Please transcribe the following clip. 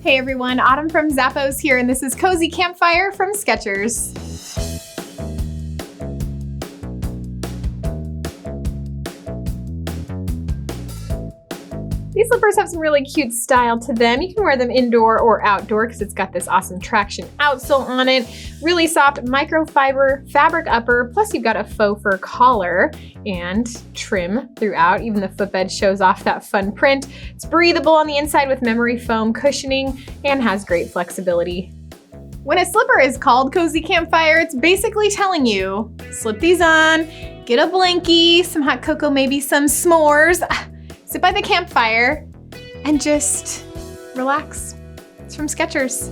Hey everyone, Autumn from Zappos here, and this is Cozy Campfire from Skechers. These slippers have some really cute style to them. You can wear them indoor or outdoor because it's got this awesome traction outsole on it. Really soft microfiber fabric upper, plus you've got a faux fur collar and trim throughout. Even the footbed shows off that fun print. It's breathable on the inside with memory foam cushioning and has great flexibility. When a slipper is called Cozy Campfire, it's basically telling you, slip these on, get a blankie, some hot cocoa, maybe some s'mores, sit by the campfire, and just relax. It's from Skechers.